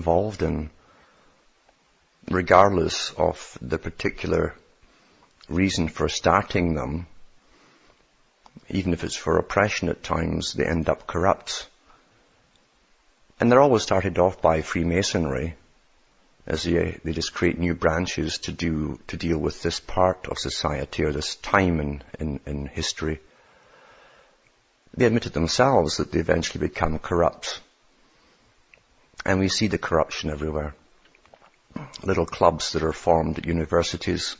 involved in, regardless of the particular reason for starting them, even if it's for oppression at times, they end up corrupt. And they're always started off by Freemasonry, as they just create new branches to deal with this part of society or this time in history. They admitted themselves that they eventually become corrupt. And we see the corruption everywhere. Little clubs that are formed at universities,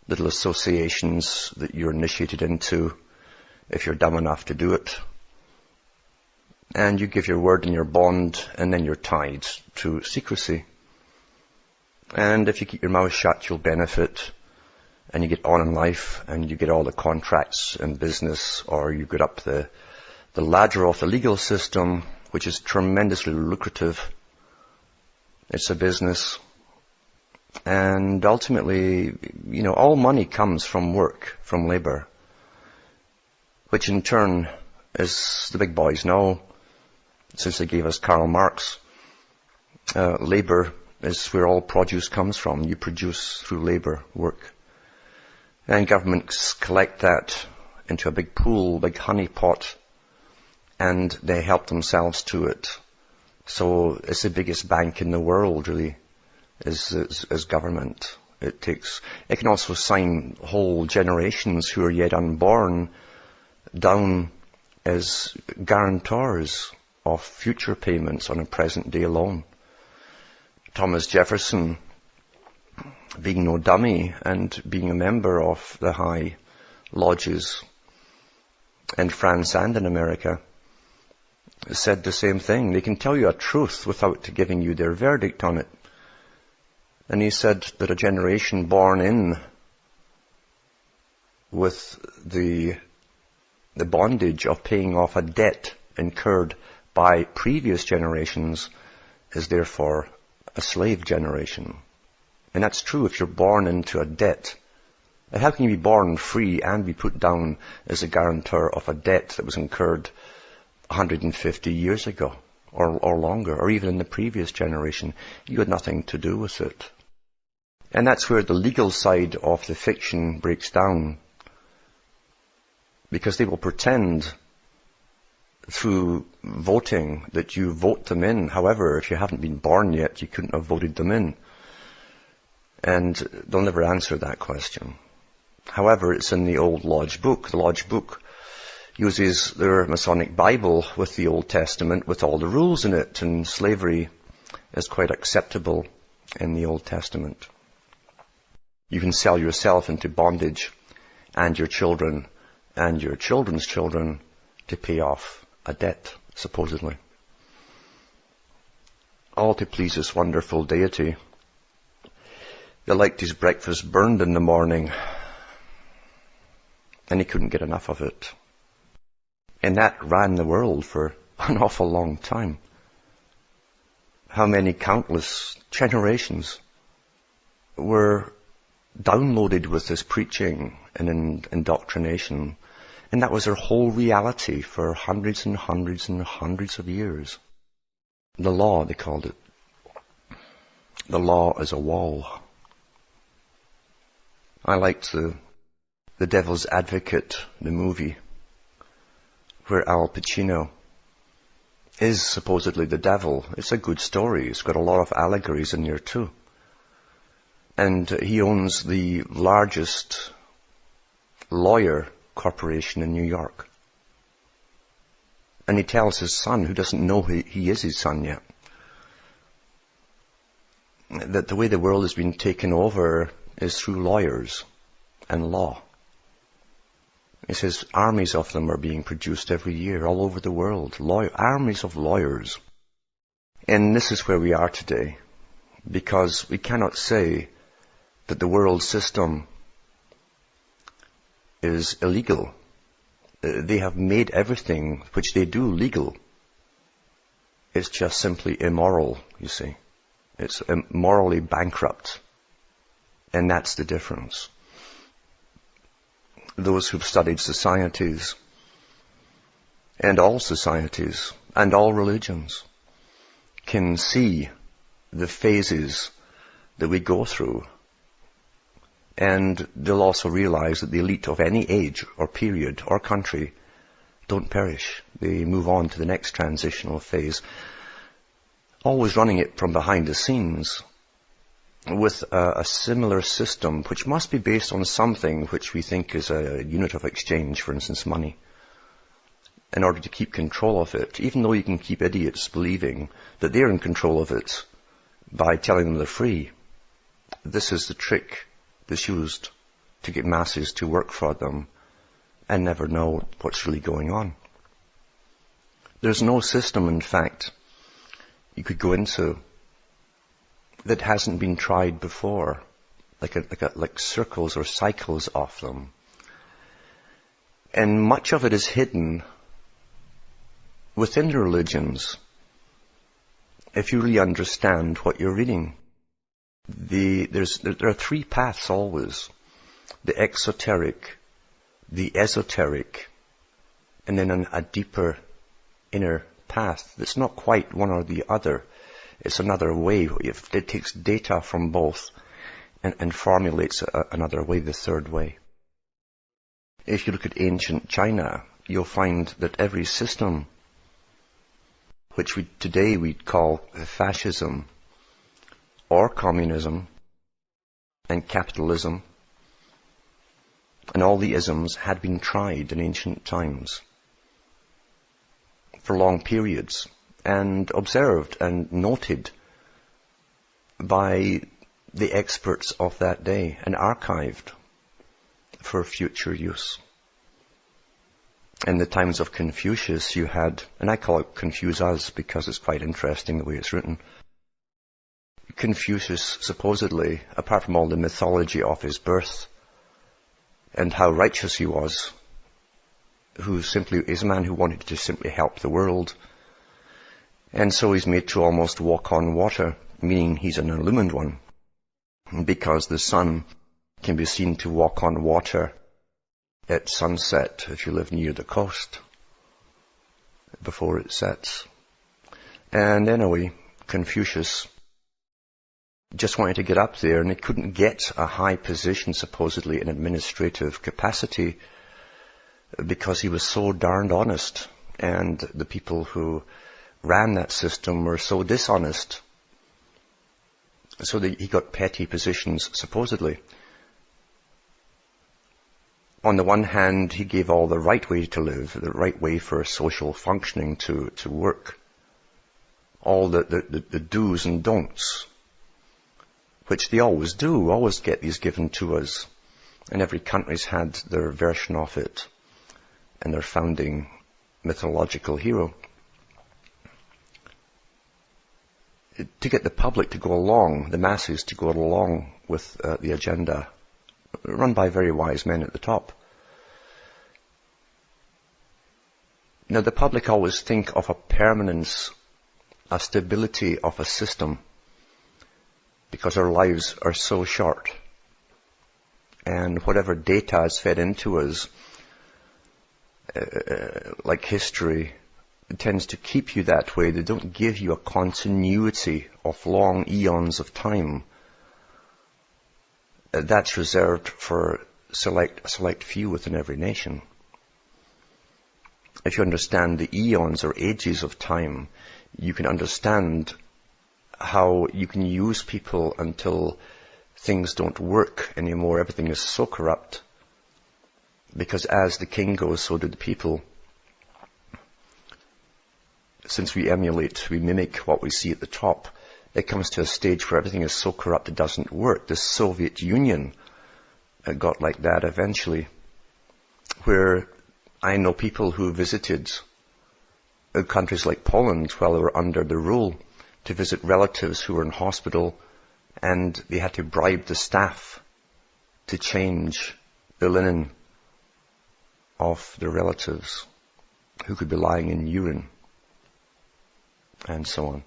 little associations that you're initiated into if you're dumb enough to do it. And you give your word and your bond, and then you're tied to secrecy. And if you keep your mouth shut, you'll benefit, and you get on in life, and you get all the contracts in business, or you get up the ladder of the legal system, which is tremendously lucrative. It's a business. And ultimately, all money comes from work, from labor, which in turn, as the big boys know, since they gave us Karl Marx, labor is where all produce comes from. You produce through labor, work. And governments collect that into a big pool, big honey pot, and they help themselves to it. So it's the biggest bank in the world, really, is government. It can also sign whole generations who are yet unborn down as guarantors of future payments on a present day loan. Thomas Jefferson, being no dummy and being a member of the high lodges in France and in America, said the same thing. They can tell you a truth without giving you their verdict on it. And he said that a generation born in with the bondage of paying off a debt incurred by previous generations is therefore a slave generation. And that's true if you're born into a debt. How can you be born free and be put down as a guarantor of a debt that was incurred 150 years ago or longer, or even in the previous generation? You had nothing to do with it. And that's where the legal side of the fiction breaks down, because they will pretend through voting that you vote them in. However, if you haven't been born yet, you couldn't have voted them in. And they'll never answer that question. However, it's in the old Lodge book. The Lodge book uses their Masonic Bible with the Old Testament, with all the rules in it, and slavery is quite acceptable in the Old Testament. You can sell yourself into bondage and your children and your children's children to pay off a debt, supposedly. All to please this wonderful deity that liked his breakfast burned in the morning, and he couldn't get enough of it. And that ran the world for an awful long time. How many countless generations were downloaded with this preaching and indoctrination, and that was their whole reality for hundreds and hundreds and hundreds of years. The law, they called it. The law is a wall. I liked the Devil's Advocate, the movie, where Al Pacino is supposedly the devil. It's a good story. It's got a lot of allegories in there too. And he owns the largest lawyer corporation in New York. And he tells his son, who doesn't know he is his son yet, that the way the world has been taken over is through lawyers and law. He says armies of them are being produced every year all over the world. Armies of lawyers. And this is where we are today, because we cannot say that the world system is illegal. They have made everything which they do legal. It's just simply immoral, you see. It's morally bankrupt. And that's the difference. Those who've studied societies, and all religions, can see the phases that we go through. And they'll also realize that the elite of any age or period or country don't perish. They move on to the next transitional phase, always running it from behind the scenes with a similar system, which must be based on something which we think is a unit of exchange, for instance, money, in order to keep control of it, even though you can keep idiots believing that they're in control of it by telling them they're free. This is the trick that's used to get masses to work for them and never know what's really going on. There's no system, in fact, you could go into that hasn't been tried before, like circles or cycles of them. And much of it is hidden within the religions, if you really understand what you're reading. There are three paths always: the exoteric, the esoteric, and then a deeper inner path that's not quite one or the other. It's another way. It takes data from both and formulates another way, the third way. If you look at ancient China, you'll find that every system, which today we'd call fascism or communism and capitalism, and all the isms had been tried in ancient times for long periods, and observed and noted by the experts of that day and archived for future use. In the times of Confucius, you had, and I call it Confuse Us because it's quite interesting the way it's written. Confucius supposedly, apart from all the mythology of his birth and how righteous he was, who simply is a man who wanted to simply help the world, and so he's made to almost walk on water, meaning he's an illumined one, because the sun can be seen to walk on water at sunset if you live near the coast, before it sets. And anyway, Confucius just wanted to get up there, and he couldn't get a high position, supposedly in administrative capacity, because he was so darned honest, and the people who ran that system were so dishonest, so that he got petty positions, supposedly. On the one hand, he gave all the right way to live, the right way for social functioning to work, all the do's and don'ts, which they always do, always get these given to us, and every country's had their version of it and their founding mythological hero. To get the public to go along, the masses to go along with the agenda, run by very wise men at the top. Now, the public always think of a permanence, a stability of a system, because our lives are so short. And whatever data is fed into us, like history, it tends to keep you that way. They don't give you a continuity of long eons of time. That's reserved for a select few within every nation. If you understand the eons or ages of time, you can understand how you can use people until things don't work anymore. Everything is so corrupt. Because as the king goes, so do the people. Since we emulate, we mimic what we see at the top, it comes to a stage where everything is so corrupt it doesn't work. The Soviet Union got like that eventually, where I know people who visited countries like Poland while they were under the rule to visit relatives who were in hospital, and they had to bribe the staff to change the linen of their relatives who could be lying in urine, and so on.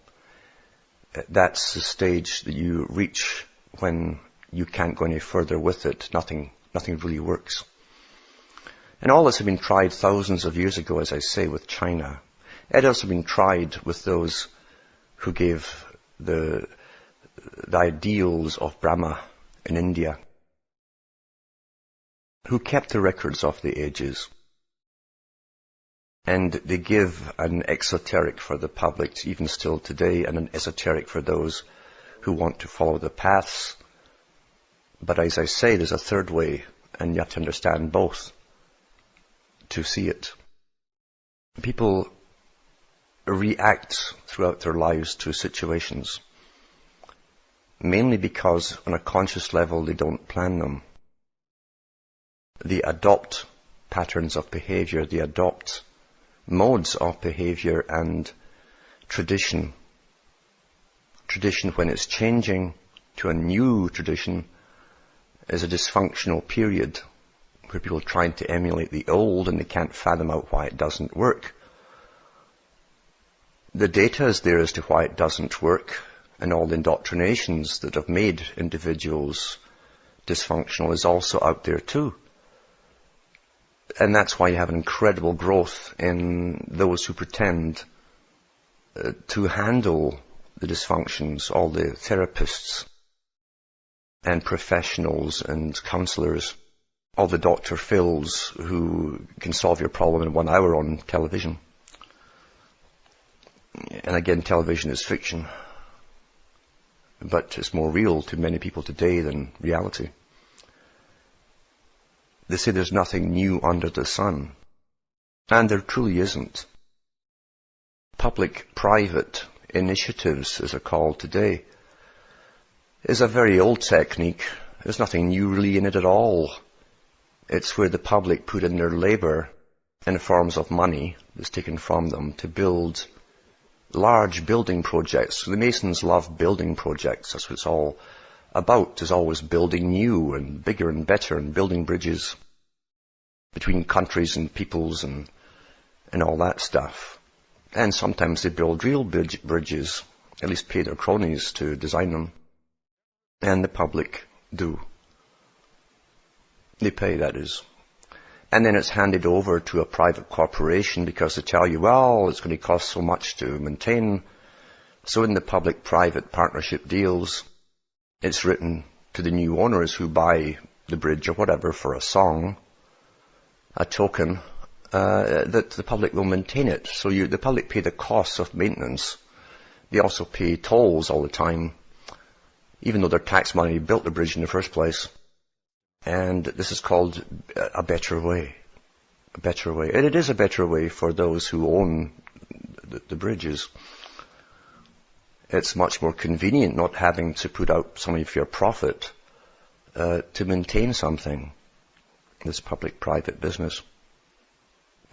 That's the stage that you reach when you can't go any further with it. Nothing really works. And all this had been tried thousands of years ago, as I say, with China. It had also been tried with those who gave the the ideals of Brahma in India, who kept the records of the ages. And they give an exoteric for the public, even still today, and an esoteric for those who want to follow the paths. But as I say, there's a third way, and you have to understand both to see it. People react throughout their lives to situations, mainly because on a conscious level they don't plan them. They adopt patterns of behavior, they adopt modes of behavior and tradition. Tradition, when it's changing to a new tradition, is a dysfunctional period where people are trying to emulate the old and they can't fathom out why it doesn't work. The data is there as to why it doesn't work, and all the indoctrinations that have made individuals dysfunctional is also out there too. And that's why you have an incredible growth in those who pretend to handle the dysfunctions, all the therapists and professionals and counselors, all the Dr. Phils who can solve your problem in 1 hour on television. And again, television is fiction, but it's more real to many people today than reality. They say there's nothing new under the sun, and there truly isn't. Public-private initiatives, as they're called today, is a very old technique. There's nothing new really in it at all. It's where the public put in their labour in forms of money that's taken from them to build large building projects. The Masons love building projects. That's what it's all about. Is always building new and bigger and better and building bridges between countries and peoples and all that stuff. And sometimes they build real bridges, at least pay their cronies to design them. And the public do. They pay, that is. And then it's handed over to a private corporation because they tell you, well, it's going to cost so much to maintain. So in the public-private partnership deals, it's written to the new owners who buy the bridge or whatever for a song, a token, that the public will maintain it. So the public pay the costs of maintenance. They also pay tolls all the time, even though their tax money built the bridge in the first place. And this is called a better way. A better way. And it is a better way for those who own the bridges. It's much more convenient not having to put out some of your profit to maintain something, this public-private business.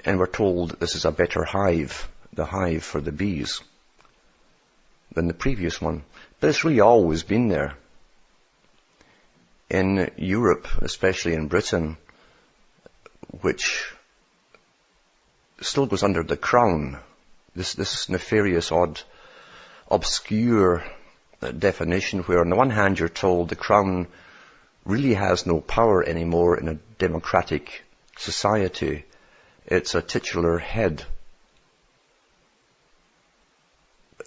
And we're told this is a better hive, the hive for the bees, than the previous one. But it's really always been there. In Europe, especially in Britain, which still goes under the crown, this nefarious, odd, obscure definition where on the one hand you're told the crown really has no power anymore in a democratic society. It's a titular head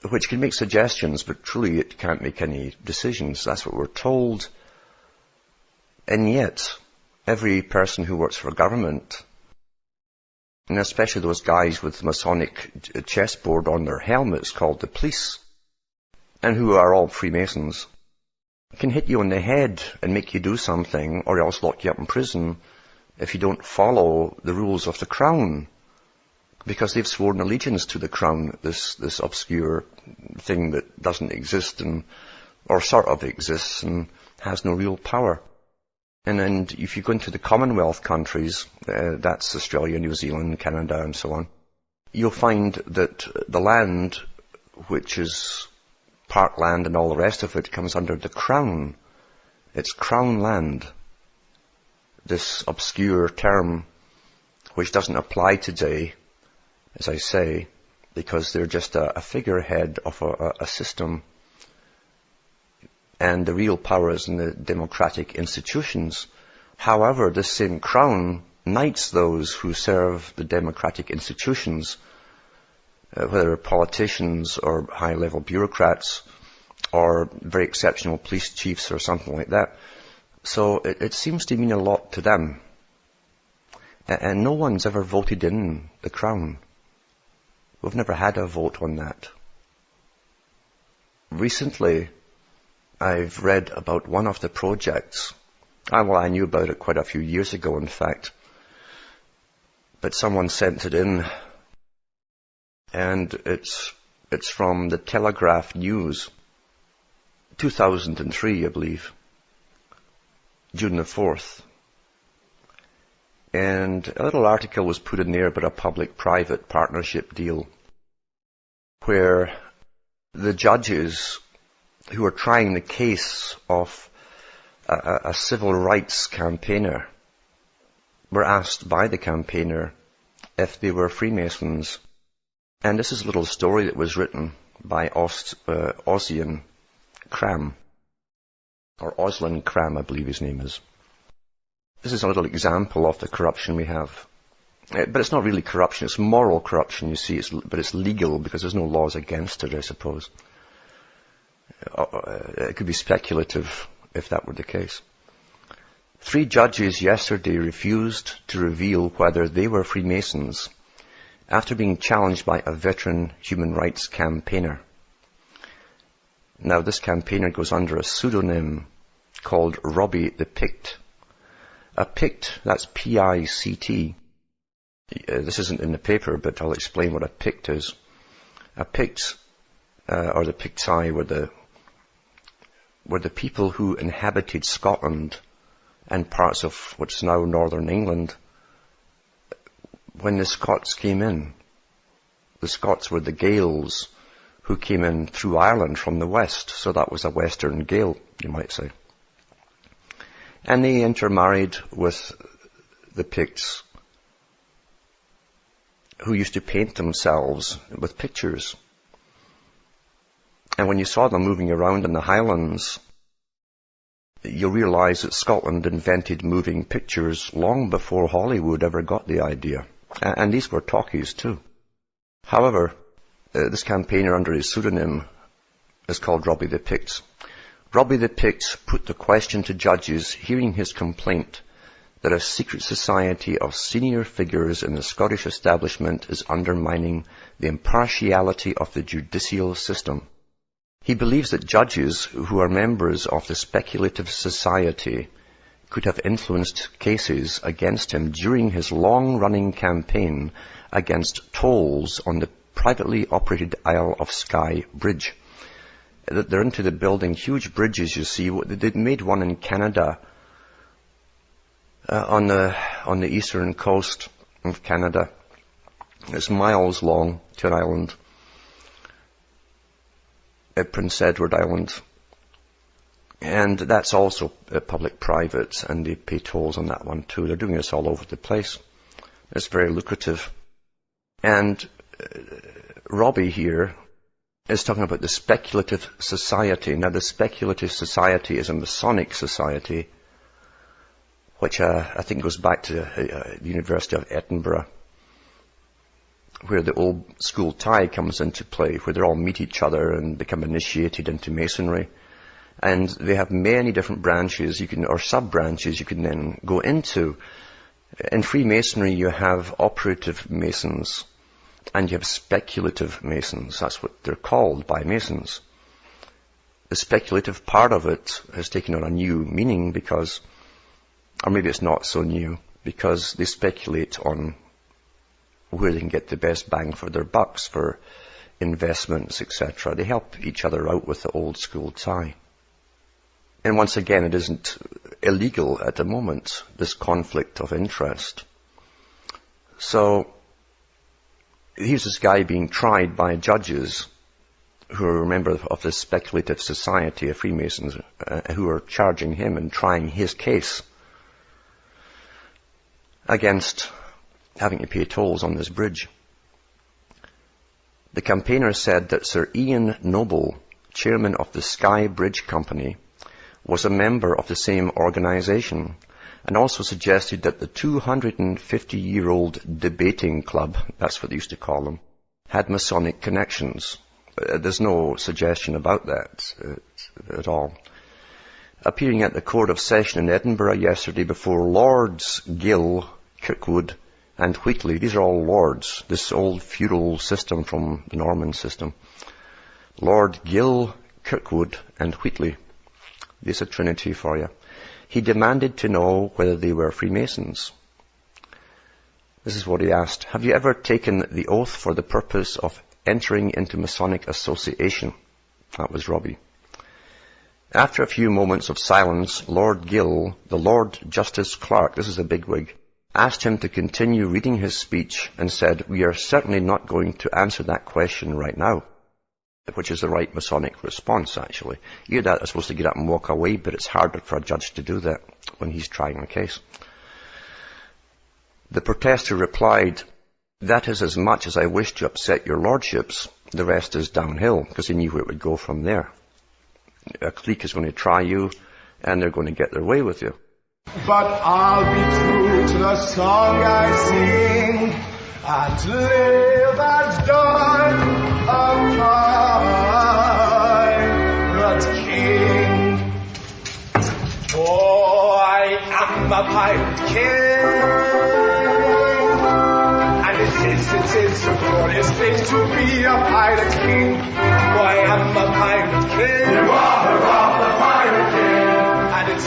which can make suggestions, but truly it can't make any decisions. That's what we're told. And yet, every person who works for government, and especially those guys with the Masonic chessboard on their helmets called the police, and who are all Freemasons, can hit you on the head and make you do something, or else lock you up in prison if you don't follow the rules of the crown, because they've sworn allegiance to the crown, this obscure thing that doesn't exist or sort of exists and has no real power. And if you go into the Commonwealth countries, that's Australia, New Zealand, Canada, and so on, you'll find that the land, which is parkland and all the rest of it, comes under the Crown. It's Crown land. This obscure term, which doesn't apply today, as I say, because they're just a figurehead of a system. And the real power is in the democratic institutions. However, this same crown knights those who serve the democratic institutions, whether politicians or high-level bureaucrats or very exceptional police chiefs or something like that. So it seems to mean a lot to them. And no one's ever voted in the Crown. We've never had a vote on that. Recently, I've read about one of the projects. I knew about it quite a few years ago, in fact. But someone sent it in, and it's from the Telegraph News, 2003, I believe, June the 4th. And a little article was put in there about a public-private partnership deal where the judges who are trying the case of a civil rights campaigner were asked by the campaigner if they were Freemasons. And this is a little story that was written by Ossian Cram, or Oslin Cram, I believe his name is. This is a little example of the corruption we have. But it's not really corruption, it's moral corruption, you see, but it's legal because there's no laws against it, I suppose. It could be speculative if that were the case. 3 judges yesterday refused to reveal whether they were Freemasons after being challenged by a veteran human rights campaigner. Now, this campaigner goes under a pseudonym called Robbie the Pict. A Pict, that's P-I-C-T. This isn't in the paper, but I'll explain what a Pict is. A Pict, or the Picti, were the people who inhabited Scotland and parts of what's now northern England when the Scots came in. The Scots were the Gaels who came in through Ireland from the west, so that was a Western Gael, you might say. And they intermarried with the Picts, who used to paint themselves with pictures. And when you saw them moving around in the Highlands, you'll realize that Scotland invented moving pictures long before Hollywood ever got the idea. And these were talkies too. However, this campaigner under his pseudonym is called Robbie the Pict. Robbie the Pict put the question to judges hearing his complaint that a secret society of senior figures in the Scottish establishment is undermining the impartiality of the judicial system. He believes that judges who are members of the speculative society could have influenced cases against him during his long-running campaign against tolls on the privately operated Isle of Skye Bridge. They're into the building huge bridges, you see. They made one in Canada, on the eastern coast of Canada. It's miles long to an island, Prince Edward Island. And that's also public-private, and they pay tolls on that one too. They're doing this all over the place. It's very lucrative. And Robbie here is talking about the speculative society. Now, the speculative society is a Masonic society, which I think goes back to the University of Edinburgh, where the old school tie comes into play, where they all meet each other and become initiated into Masonry. And they have many different branches or sub-branches you can then go into. In Freemasonry, you have operative Masons, and you have speculative Masons. That's what they're called by Masons. The speculative part of it has taken on a new meaning because, or maybe it's not so new, because they speculate on where they can get the best bang for their bucks for investments, etc. They help each other out with the old school tie. And once again, it isn't illegal at the moment, this conflict of interest. So, here's this guy being tried by judges who are a member of this speculative society of Freemasons, who are charging him and trying his case against having to pay tolls on this bridge. The campaigner said that Sir Ian Noble, chairman of the Skye Bridge Company, was a member of the same organization, and also suggested that the 250-year-old debating club, that's what they used to call them, had Masonic connections. There's no suggestion about that at all. Appearing at the Court of Session in Edinburgh yesterday before Lords Gill, Kirkwood and Wheatley. These are all lords, this old feudal system from the Norman system. Lord Gill, Kirkwood and Wheatley. There's a trinity for you. He demanded to know whether they were Freemasons. This is what he asked. Have you ever taken the oath for the purpose of entering into Masonic association? That was Robbie. After a few moments of silence, Lord Gill, the Lord Justice Clerk, this is a bigwig, asked him to continue reading his speech and said, we are certainly not going to answer that question right now, which is the right Masonic response, actually. You're supposed to get up and walk away, but it's harder for a judge to do that when he's trying a case. The protester replied, that is as much as I wish to upset your lordships. The rest is downhill, because he knew where it would go from there. A clique is going to try you, and they're going to get their way with you. But I'll be true to the song I sing, and live as done a pirate king. Oh, I am a pirate king. It is a glorious thing to be a pirate king. Oh, I am a pirate king. You are the pirate king. And it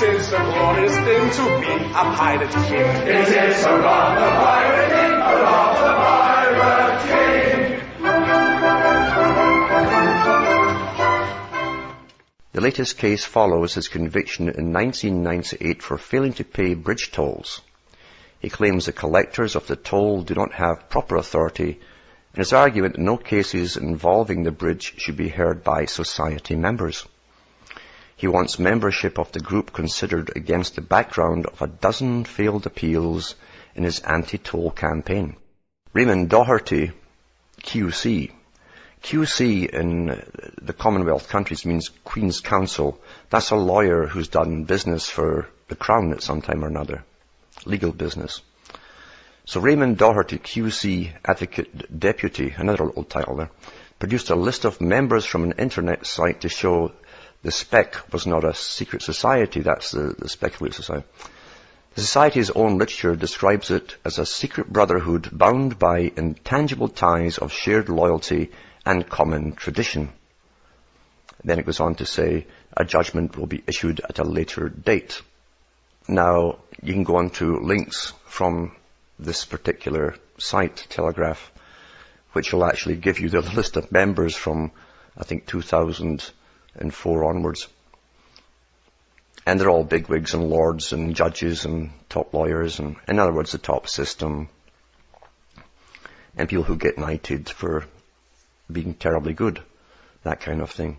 is a glorious thing to be a pirate king. It is a the pirate king, the pirate king. The latest case follows his conviction in 1998 for failing to pay bridge tolls. He claims the collectors of the toll do not have proper authority, and his argument that no cases involving the bridge should be heard by society members. He wants membership of the group considered against the background of a dozen failed appeals in his anti-toll campaign. Raymond Doherty, QC. QC in the Commonwealth countries means Queen's Counsel. That's a lawyer who's done business for the Crown at some time or another. Legal business. So Raymond Doherty, QC Advocate Deputy, another little title there, produced a list of members from an internet site to show the spec was not a secret society, that's the speculative society. The society's own literature describes it as a secret brotherhood bound by intangible ties of shared loyalty and common tradition. Then it goes on to say a judgment will be issued at a later date. Now, you can go on to links from this particular site, Telegraph, which will actually give you the list of members from, I think, 2004 onwards. And they're all bigwigs and lords and judges and top lawyers, and in other words, the top system. And people who get knighted for being terribly good, that kind of thing.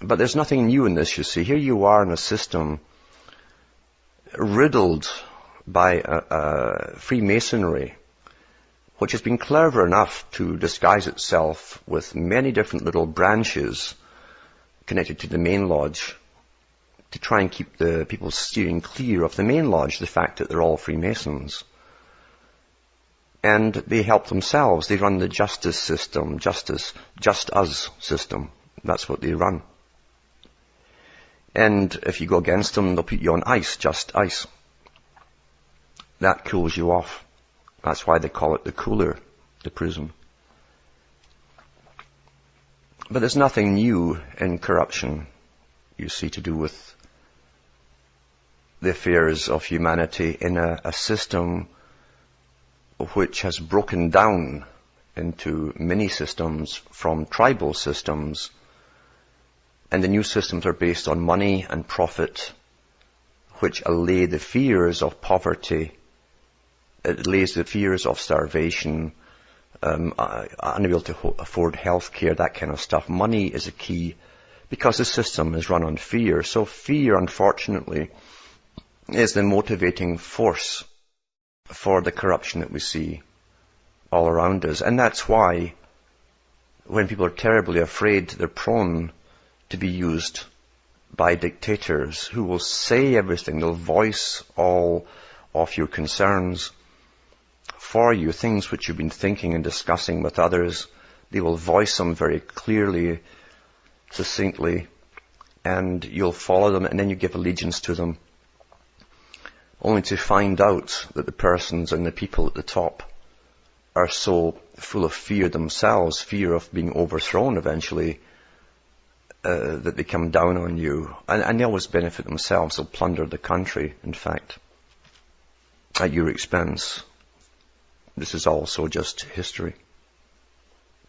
But there's nothing new in this, you see. Here you are in a system riddled by Freemasonry, which has been clever enough to disguise itself with many different little branches connected to the main lodge to try and keep the people steering clear of the main lodge, the fact that they're all Freemasons. And they help themselves. They run the justice system, just us system. That's what they run. And if you go against them, they'll put you on ice, just ice. That cools you off. That's why they call it the cooler, the prison. But there's nothing new in corruption, you see, to do with the affairs of humanity in a system which has broken down into many systems from tribal systems. And the new systems are based on money and profit, which allay the fears of poverty. It allays the fears of starvation, unable to afford health care, that kind of stuff. Money is a key because the system is run on fear. So fear, unfortunately, is the motivating force for the corruption that we see all around us. And that's why when people are terribly afraid, they're prone to be used by dictators who will say everything. They'll voice all of your concerns for you, things which you've been thinking and discussing with others, They will voice them very clearly, succinctly, and you'll follow them, and then you give allegiance to them, only to find out that the persons and the people at the top are so full of fear themselves, fear of being overthrown eventually, that they come down on you. And they always benefit themselves. They'll plunder the country, in fact, at your expense. This is also just history.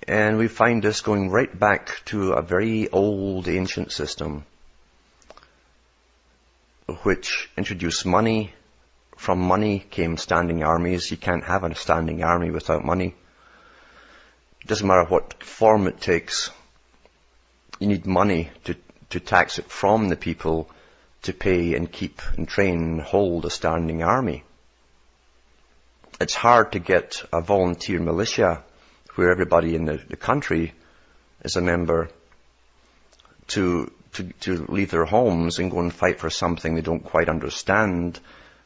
And we find this going right back to a very old, ancient system, which introduced money. From money came standing armies. You can't have a standing army without money. It doesn't matter what form it takes. You need money to tax it from the people to pay and keep and train and hold a standing army. It's hard to get a volunteer militia where everybody in the country is a member to leave their homes and go and fight for something they don't quite understand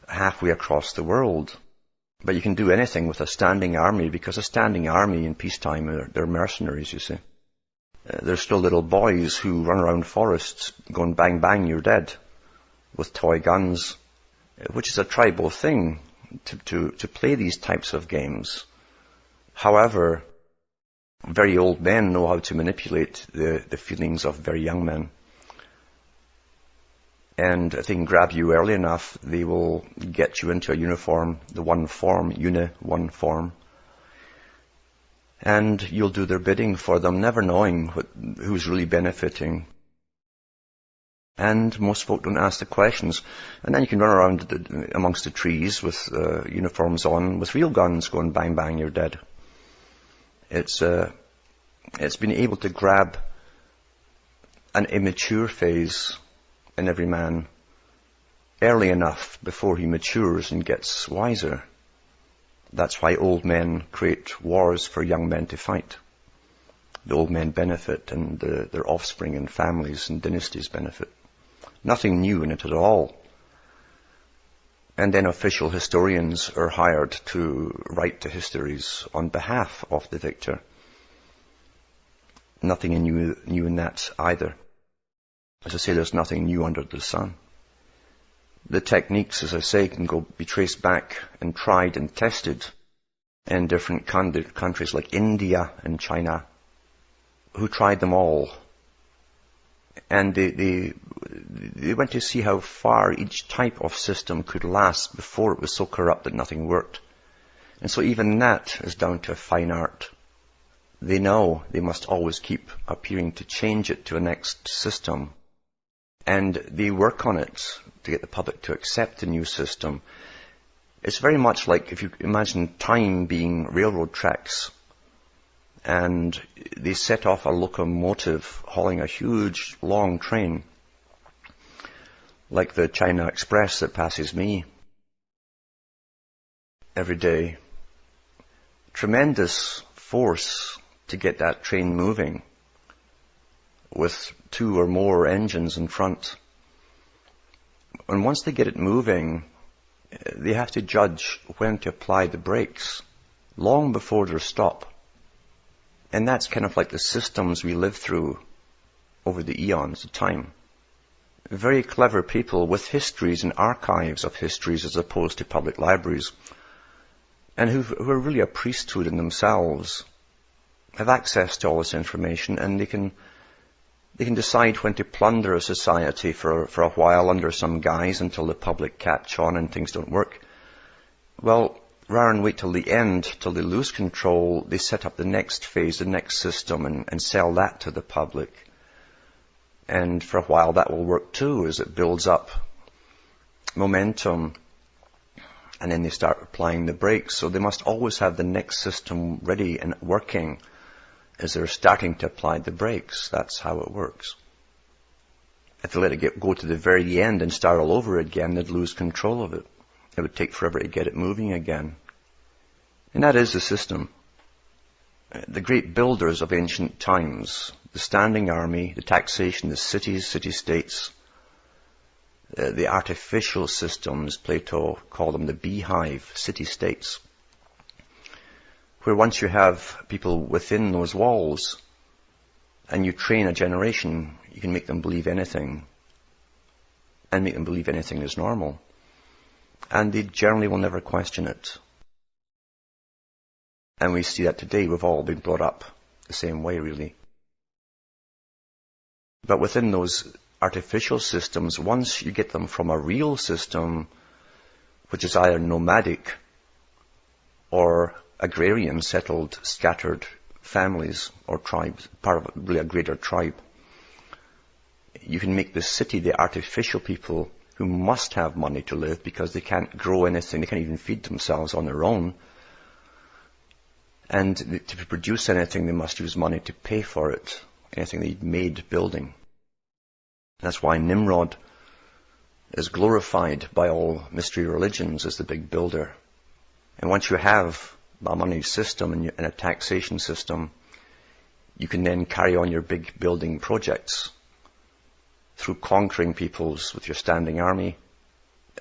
halfway across the world. But you can do anything with a standing army, because a standing army in peacetime, they're mercenaries, you see. They're still little boys who run around forests going bang bang, you're dead, with toy guns, which is a tribal thing to play these types of games. However, very old men know how to manipulate the feelings of very young men. And if they can grab you early enough, they will get you into a uniform, the one form, one form. And you'll do their bidding for them, never knowing who's really benefiting. And most folk don't ask the questions. And then you can run around amongst the trees with uniforms on, with real guns going bang bang, you're dead. It's been able to grab an immature phase in every man early enough before he matures and gets wiser. That's why old men create wars for young men to fight. The old men benefit, and their offspring and families and dynasties benefit. Nothing new in it at all. And then official historians are hired to write the histories on behalf of the victor. Nothing new in that either. As I say, there's nothing new under the sun. The techniques, as I say, can be traced back and tried and tested in different countries like India and China, who tried them all. And they went to see how far each type of system could last before it was so corrupt that nothing worked. And so even that is down to a fine art. They know they must always keep appearing to change it to a next system. And they work on it to get the public to accept the new system. It's very much like if you imagine time being railroad tracks, and they set off a locomotive hauling a huge, long train, like the China Express that passes me every day. Tremendous force to get that train moving, with 2 or more engines in front. And once they get it moving, they have to judge when to apply the brakes, long before their stop. And that's kind of like the systems we live through over the eons of time. Very clever people with histories and archives of histories as opposed to public libraries, and who are really a priesthood in themselves, have access to all this information, and they can decide when to plunder a society for a while under some guise until the public catch on and things don't work. Well, rather than wait till the end, till they lose control, they set up the next phase, the next system, and sell that to the public. And for a while that will work too, as it builds up momentum, and then they start applying the brakes. So they must always have the next system ready and working as they're starting to apply the brakes. That's how it works. If they let it go to the very end and start all over again, they'd lose control of it. It would take forever to get it moving again. And that is the system. The great builders of ancient times, the standing army, the taxation, the cities, city-states, the artificial systems, Plato called them the beehive, city-states, where once you have people within those walls and you train a generation, you can make them believe anything and make them believe anything is normal. And they generally will never question it. And we see that today. We've all been brought up the same way, really. But within those artificial systems, once you get them from a real system, which is either nomadic or agrarian, settled, scattered families or tribes, part of really a greater tribe, you can make the city the artificial people who must have money to live because they can't grow anything, they can't even feed themselves on their own. And to produce anything, they must use money to pay for it, anything they made building. That's why Nimrod is glorified by all mystery religions as the big builder. And once you have a money system and a taxation system, you can then carry on your big building projects through conquering peoples with your standing army,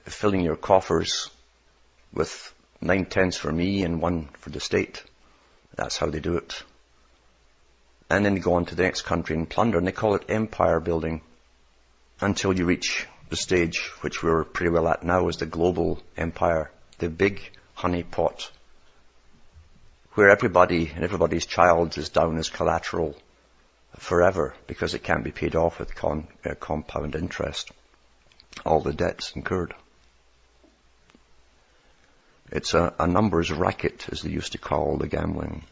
filling your coffers with 9/10 for me and 1 for the state. That's how they do it. And then they go on to the next country and plunder, and they call it empire building, until you reach the stage which we're pretty well at now, is the global empire, the big honey pot, where everybody and everybody's child is down as collateral forever because it can't be paid off with compound interest, all the debts incurred. It's a numbers racket, as they used to call the gambling.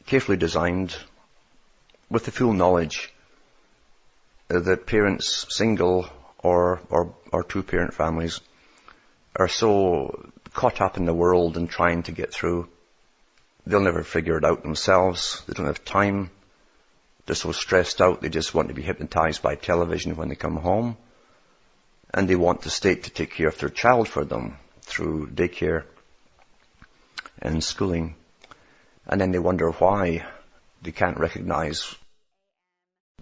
Carefully designed, with the full knowledge that parents, single or two-parent families, are so caught up in the world and trying to get through, they'll never figure it out themselves. They don't have time. They're so stressed out, they just want to be hypnotized by television when they come home. And they want the state to take care of their child for them through daycare and schooling. And then they wonder why they can't recognize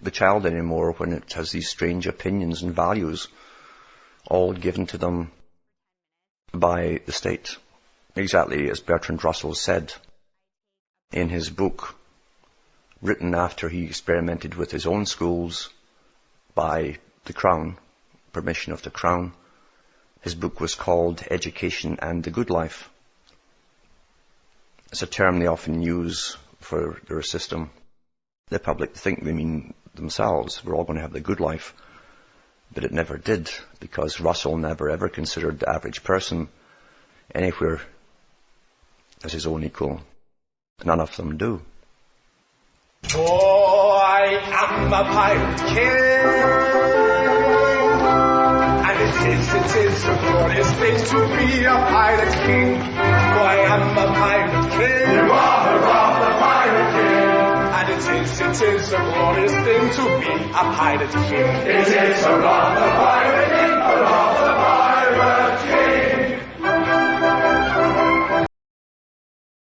the child anymore when it has these strange opinions and values all given to them by the state. Exactly as Bertrand Russell said in his book, written after he experimented with his own schools by the Crown, permission of the Crown. His book was called Education and the Good Life. It's a term they often use for their system. The public think they mean themselves. We're all going to have the good life. But it never did, because Russell never ever considered the average person anywhere as his own equal. None of them do. Oh, I am a pirate king, and it is a glorious thing to be a pirate king. Oh, I am a pirate king. You are the pirate king, and it is a glorious thing to be a pirate king. It is a pirate king.